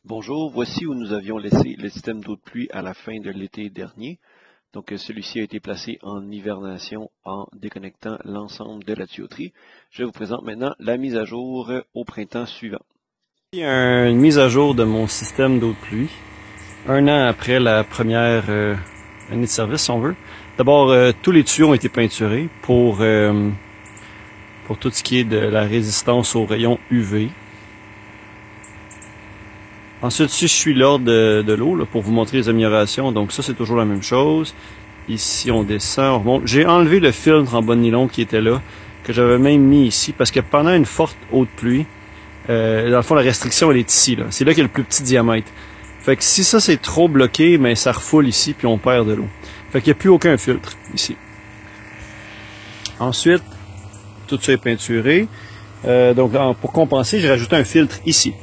Bonjour, voici où nous avions laissé le système d'eau de pluie à la fin de l'été dernier. Donc celui-ci a été placé en hivernation en déconnectant l'ensemble de la tuyauterie. Je vous présente maintenant la mise à jour au printemps suivant. Il y a une mise à jour de mon système d'eau de pluie, un an après la première année de service, si on veut. D'abord, tous les tuyaux ont été peinturés pour tout ce qui est de la résistance aux rayons UV. Ensuite, si je suis l'ordre de l'eau pour vous montrer les améliorations, donc ça c'est toujours la même chose. Ici on descend, on remonte. J'ai enlevé le filtre en bas de nylon qui était là, que j'avais même mis ici, parce que pendant une forte eau de pluie, dans le fond la restriction elle est ici, là. C'est là qu'il y a le plus petit diamètre. Fait que si ça c'est trop bloqué, mais ça refoule ici puis on perd de l'eau. Fait qu'il n'y a plus aucun filtre ici. Ensuite, tout ça est peinturé. Donc pour compenser, j'ai rajouté un filtre ici.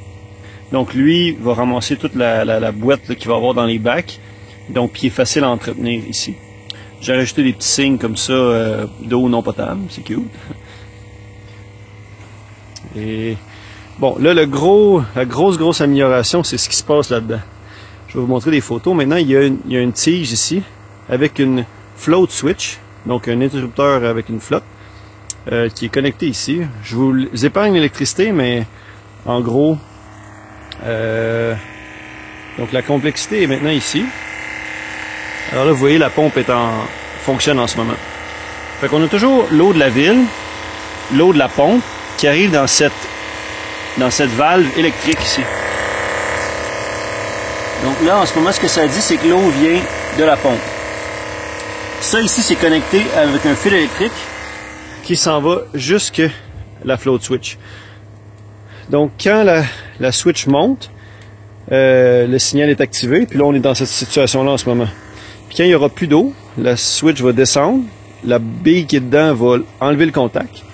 Donc lui va ramasser toute la boîte qu'il va avoir dans les bacs. Donc qui est facile à entretenir ici. J'ai rajouté des petits signes comme ça d'eau non potable, c'est cute. Et bon, là la grosse amélioration, c'est ce qui se passe là-dedans. Je vais vous montrer des photos. Maintenant, il y a une tige ici avec une float switch, donc un interrupteur avec une flotte qui est connecté ici. Je vous épargne l'électricité, mais en gros, donc la complexité est maintenant ici. Alors là, vous voyez, la pompe fonctionne en ce moment. Fait qu'on a toujours l'eau de la ville, l'eau de la pompe qui arrive dans cette valve électrique ici. Donc là, en ce moment, ce que ça dit, c'est que l'eau vient de la pompe. Ça ici, c'est connecté avec un fil électrique qui s'en va jusque la float switch. Donc quand la switch monte, le signal est activé, puis là on est dans cette situation-là en ce moment. Puis quand il n'y aura plus d'eau, la switch va descendre, la bille qui est dedans va enlever le contact,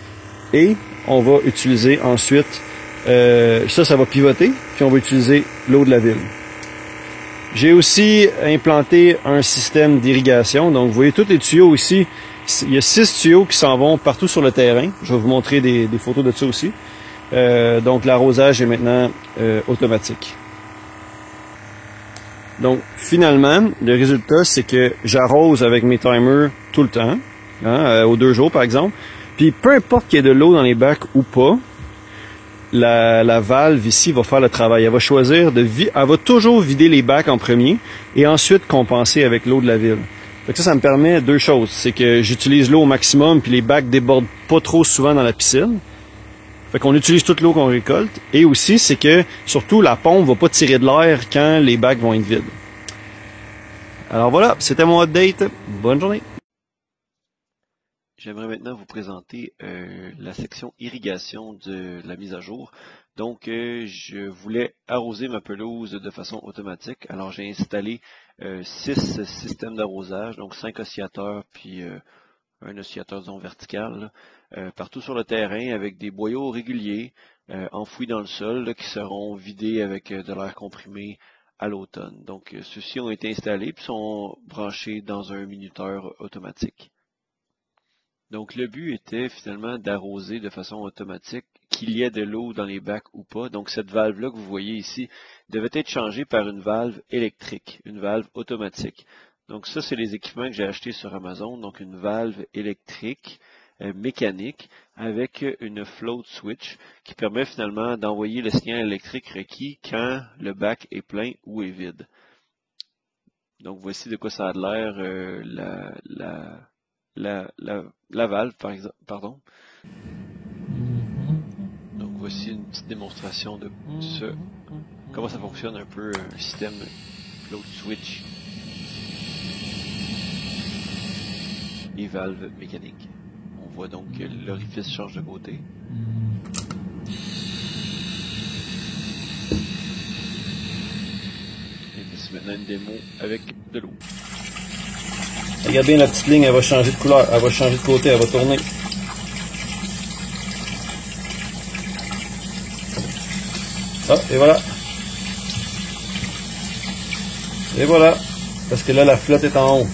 et on va utiliser ensuite, ça va pivoter, puis on va utiliser l'eau de la ville. J'ai aussi implanté un système d'irrigation, donc vous voyez tous les tuyaux ici, il y a 6 tuyaux qui s'en vont partout sur le terrain, je vais vous montrer des photos de ça aussi. Donc l'arrosage est maintenant automatique. Donc finalement, le résultat c'est que j'arrose avec mes timers tout le temps, aux 2 jours par exemple. Puis peu importe qu'il y ait de l'eau dans les bacs ou pas, la valve ici va faire le travail. Elle va choisir elle va toujours vider les bacs en premier et ensuite compenser avec l'eau de la ville. Donc ça me permet 2 choses. C'est que j'utilise l'eau au maximum puis les bacs débordent pas trop souvent dans la piscine. Fait qu'on utilise toute l'eau qu'on récolte. Et aussi, c'est que, surtout, la pompe va pas tirer de l'air quand les bacs vont être vides. Alors voilà, c'était mon update. Bonne journée. J'aimerais maintenant vous présenter la section irrigation de la mise à jour. Donc, je voulais arroser ma pelouse de façon automatique. Alors, j'ai installé 6 systèmes d'arrosage, donc 5 oscillateurs, puis un oscillateur disons vertical, partout sur le terrain avec des boyaux réguliers enfouis dans le sol là, qui seront vidés avec de l'air comprimé à l'automne. Donc, ceux-ci ont été installés puis sont branchés dans un minuteur automatique. Donc, le but était finalement d'arroser de façon automatique, qu'il y ait de l'eau dans les bacs ou pas. Donc, cette valve-là que vous voyez ici devait être changée par une valve électrique, une valve automatique. Donc, ça, c'est les équipements que j'ai achetés sur Amazon. Donc, une valve électrique, mécanique, avec une float switch qui permet finalement d'envoyer le signal électrique requis quand le bac est plein ou est vide. Donc, voici de quoi ça a l'air la valve, par exemple, pardon. Donc voici une petite démonstration de comment ça fonctionne un peu un système float switch et valve mécanique. On voit donc que l'orifice change de côté. Et voici maintenant une démo avec de l'eau. Regarde bien la petite ligne, elle va changer de couleur, elle va changer de côté, elle va tourner. Ah, et voilà. Et voilà. Parce que là, la flotte est en haut.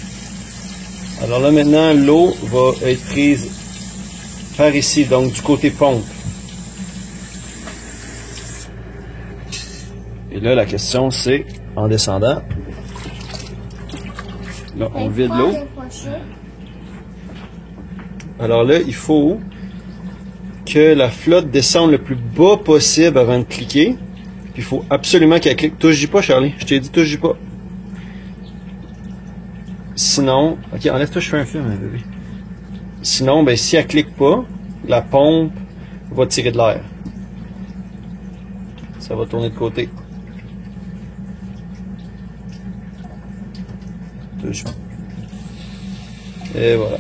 Alors là, maintenant, l'eau va être prise par ici, donc du côté pompe. Et là, la question, c'est, en descendant, là, on vide l'eau. Alors là, il faut que la flotte descende le plus bas possible avant de cliquer. Puis il faut absolument qu'elle clique. Touche pas, Charlie. Je t'ai dit, touche pas. Sinon, ok, enlève-toi, je fais un film, hein, bébé. Sinon, ben, si elle clique pas, la pompe va tirer de l'air. Ça va tourner de côté. Touche. Et voilà.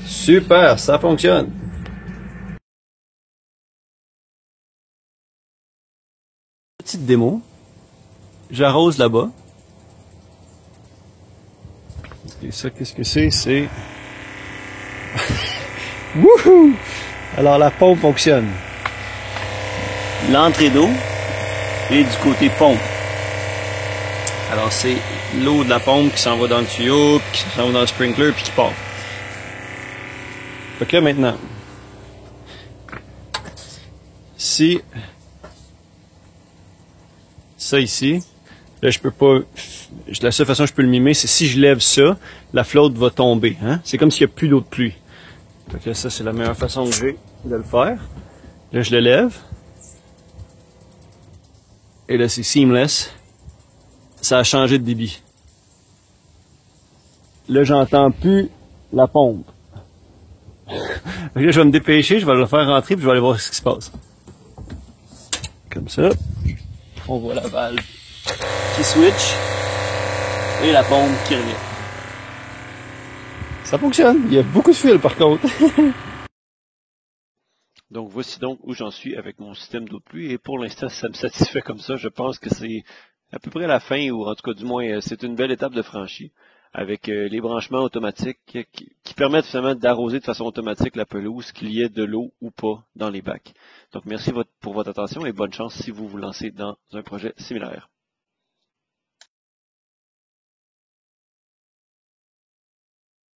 Super, ça fonctionne. Petite démo. J'arrose là-bas. Et ça, qu'est-ce que c'est? C'est... Wouhou! Alors la pompe fonctionne. L'entrée d'eau est du côté pompe. Alors c'est l'eau de la pompe qui s'en va dans le tuyau, puis qui s'en va dans le sprinkler, puis qui part. Fait que là maintenant, si ça ici, là je peux pas, la seule façon que je peux le mimer, c'est si je lève ça, la flotte va tomber. Hein? C'est comme s'il n'y a plus d'eau de pluie. Fait que ça c'est la meilleure façon que j'ai de le faire. Là je le lève. Et là c'est seamless. Ça a changé de débit. Là j'entends plus la pompe. Là, je vais me dépêcher, je vais le faire rentrer puis je vais aller voir ce qui se passe. Comme ça. On voit la valve qui switch et la pompe qui revient. Ça fonctionne. Il y a beaucoup de fils par contre. Donc voici donc où j'en suis avec mon système d'eau de pluie et pour l'instant ça me satisfait comme ça. Je pense que c'est à peu près la fin ou en tout cas du moins c'est une belle étape de franchie avec les branchements automatiques qui permettent finalement d'arroser de façon automatique la pelouse, qu'il y ait de l'eau ou pas dans les bacs. Donc merci pour votre attention et bonne chance si vous vous lancez dans un projet similaire.